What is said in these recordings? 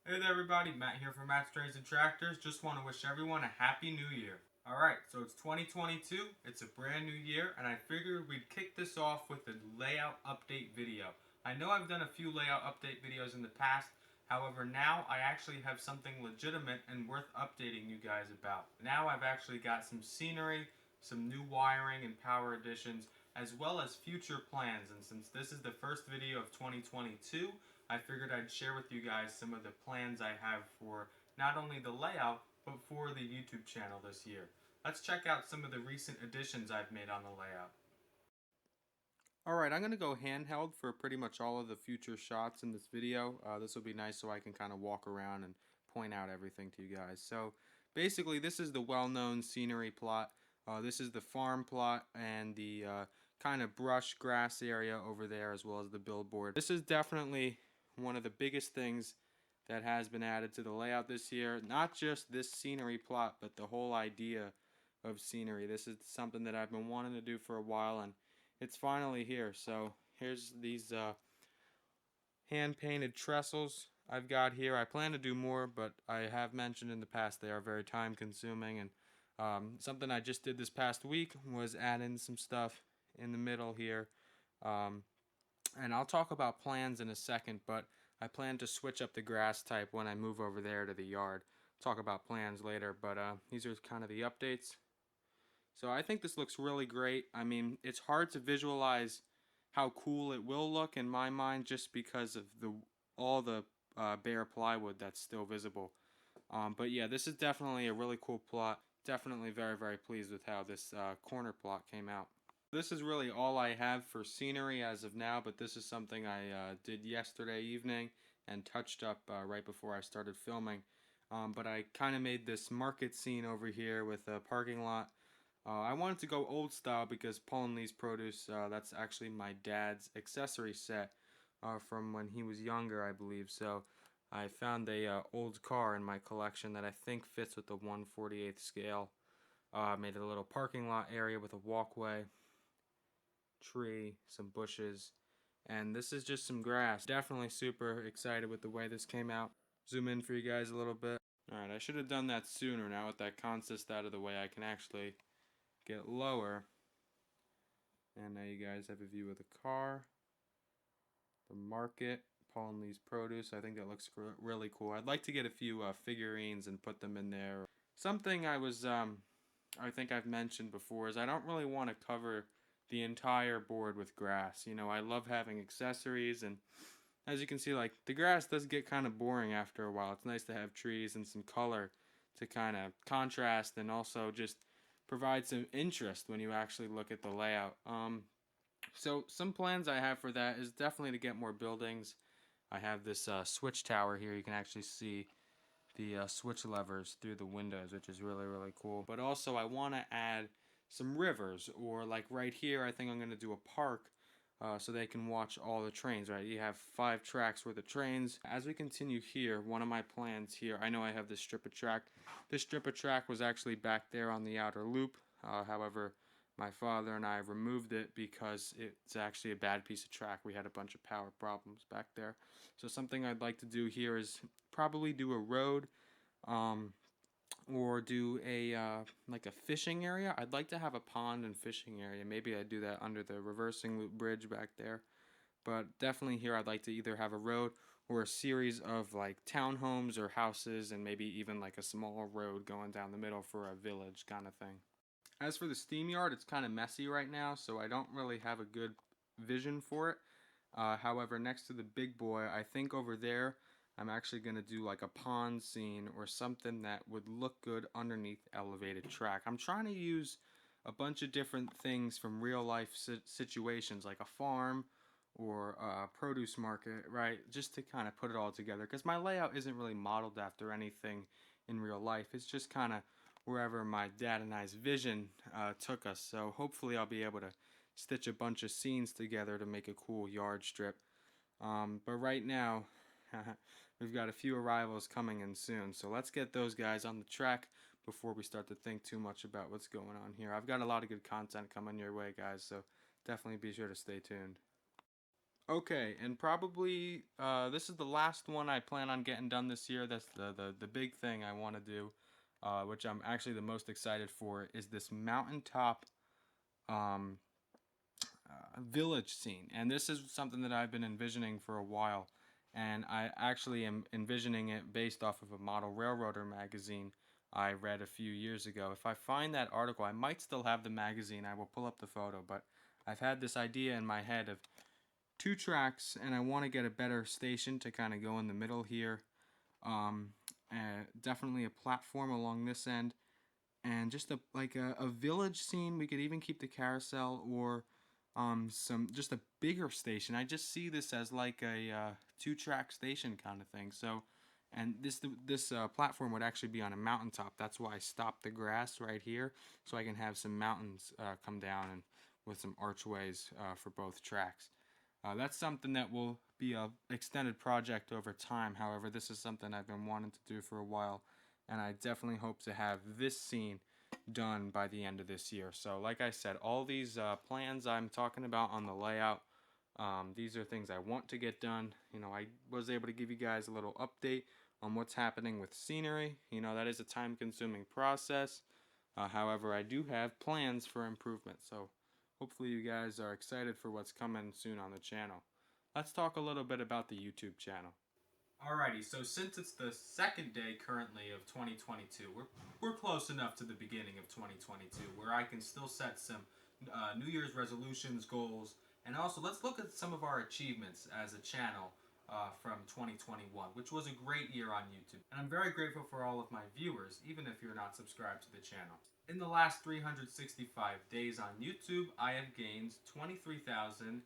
Hey there everybody, Matt here from Matt's Trains and Tractors. Just want to wish everyone a happy new year. Alright, so it's 2022, it's a brand new year, and I figured we'd kick this off with a layout update video. I know I've done a few layout update videos in the past, however now I actually have something legitimate and worth updating you guys about. Now I've actually got some scenery, some new wiring and power additions, as well as future plans, and since this is the first video of 2022, I figured I'd share with you guys some of the plans I have for not only the layout, but for the YouTube channel this year. Let's check out some of the recent additions I've made on the layout. Alright, I'm going to go handheld for pretty much all of the future shots in this video. This will be nice so I can kind of walk around and point out everything to you guys. So basically this is the well-known scenery plot. This is the farm plot and the kind of brush grass area over there, as well as the billboard. This is definitely one of the biggest things that has been added to the layout this year. Not just this scenery plot, but the whole idea of scenery. This is something that I've been wanting to do for a while, and it's finally here. So here's these hand-painted trestles I've got here. I plan to do more, but I have mentioned in the past they are very time-consuming, and something I just did this past week was add in some stuff in the middle here. And I'll talk about plans in a second, but I plan to switch up the grass type when I move over there to the yard. Talk about plans later, but these are kind of the updates. So I think this looks really great. I mean, it's hard to visualize how cool it will look in my mind just because of all the bare plywood that's still visible. But yeah, this is definitely a really cool plot. Definitely very, very pleased with how this corner plot came out. This is really all I have for scenery as of now, but this is something I did yesterday evening and touched up right before I started filming. But I kind of made this market scene over here with a parking lot. I wanted to go old style because Paul and Lee's Produce, that's actually my dad's accessory set from when he was younger, I believe. So I found a old car in my collection that I think fits with the 1/48th scale. Made it a little parking lot area with a walkway, tree, some bushes, and this is just some grass. Definitely super excited with the way this came out. Zoom in for you guys a little bit. Alright, I should have done that sooner. Now with that consist out of the way, I can actually get lower, and now you guys have a view of the car, the market, Paul and Lee's Produce. I think that looks really cool. I'd like to get a few figurines and put them in there. Something I think I've mentioned before is I don't really want to cover the entire board with grass. You know, I love having accessories, and as you can see, like, the grass does get kind of boring after a while. It's nice to have trees and some color to kind of contrast and also just provide some interest when you actually look at the layout. So some plans I have for that is definitely to get more buildings. I have this switch tower here. You can actually see the switch levers through the windows, which is really, really cool. But also I want to add some rivers, or like right here, I think I'm going to do a park so they can watch all the trains, right? You have 5 tracks worth of trains. As we continue here, one of my plans here, I know I have this strip of track. This strip of track was actually back there on the outer loop. However, my father and I removed it because it's actually a bad piece of track. We had a bunch of power problems back there. So something I'd like to do here is probably do a road, or do a like a fishing area. I'd like to have a pond and fishing area. Maybe I'd do that under the reversing loop bridge back there. But definitely here I'd like to either have a road or a series of like townhomes or houses, and maybe even like a small road going down the middle for a village kind of thing. As for the steam yard, it's kind of messy right now, so I don't really have a good vision for it. However, next to the big boy, I think over there, I'm actually going to do like a pond scene or something that would look good underneath elevated track. I'm trying to use a bunch of different things from real life situations, like a farm or a produce market, right? Just to kind of put it all together, because my layout isn't really modeled after anything in real life. It's just kind of wherever my dad and I's vision took us. So hopefully I'll be able to stitch a bunch of scenes together to make a cool yard strip. But right now, we've got a few arrivals coming in soon. So let's get those guys on the track before we start to think too much about what's going on here. I've got a lot of good content coming your way, guys, so definitely be sure to stay tuned. Okay, and probably this is the last one I plan on getting done this year. That's the big thing I want to do, which I'm actually the most excited for, is this mountaintop um, village scene. And this is something that I've been envisioning for a while. And I actually am envisioning it based off of a model railroader magazine I read a few years ago. If I find that article, I might still have the magazine. I will pull up the photo, but I've had this idea in my head of two tracks, and I want to get a better station to kind of go in the middle here. Um, Definitely a platform along this end, and just a village scene. We could even keep the carousel or some just a bigger station. I just see this as like a two-track station kind of thing. So, and this platform would actually be on a mountaintop. That's why I stopped the grass right here, so I can have some mountains come down and with some archways for both tracks. That's something that will be a extended project over time. However, this is something I've been wanting to do for a while, and I definitely hope to have this scene done by the end of this year. So, like I said, all these plans I'm talking about on the layout, these are things I want to get done. You know, I was able to give you guys a little update on what's happening with scenery. You know, that is a time-consuming process. However, I do have plans for improvement. So, hopefully you guys are excited for what's coming soon on the channel. Let's talk a little bit about the YouTube channel. Alrighty, so since it's the second day currently of 2022, we're close enough to the beginning of 2022 where I can still set some New Year's resolutions, goals, and also let's look at some of our achievements as a channel from 2021, which was a great year on YouTube. And I'm very grateful for all of my viewers, even if you're not subscribed to the channel. In the last 365 days on YouTube, I have gained 23,800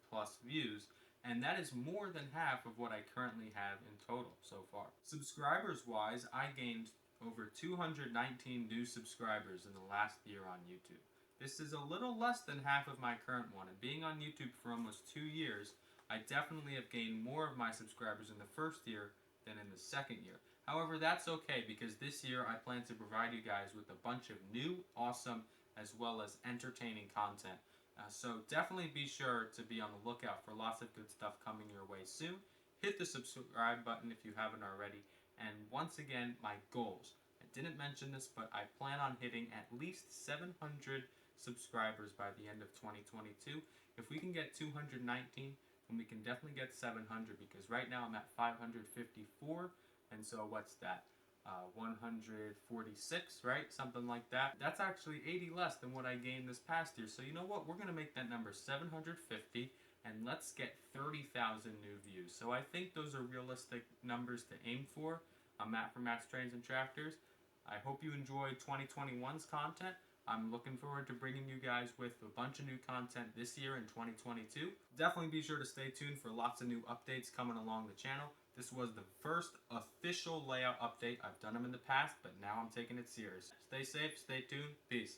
plus views, and that is more than half of what I currently have in total so far. Subscribers wise, I gained over 219 new subscribers in the last year on YouTube. This is a little less than half of my current one, and being on YouTube for almost 2 years, I definitely have gained more of my subscribers in the first year than in the second year. However, that's okay because this year I plan to provide you guys with a bunch of new, awesome, as well as entertaining content. So definitely be sure to be on the lookout for lots of good stuff coming your way soon. Hit the subscribe button if you haven't already. And once again, my goals. I didn't mention this, but I plan on hitting at least 700 subscribers by the end of 2022. If we can get 219, then we can definitely get 700 because right now I'm at 554. And so what's that? 146, right? Something like that. That's actually 80 less than what I gained this past year. So you know what? We're going to make that number 750 and let's get 30,000 new views. So I think those are realistic numbers to aim for. I'm Matt from Matt's Trains and Tractors. I hope you enjoyed 2021's content. I'm looking forward to bringing you guys with a bunch of new content this year in 2022. Definitely be sure to stay tuned for lots of new updates coming along the channel. This was the first official layout update. I've done them in the past, but now I'm taking it serious. Stay safe, stay tuned, peace.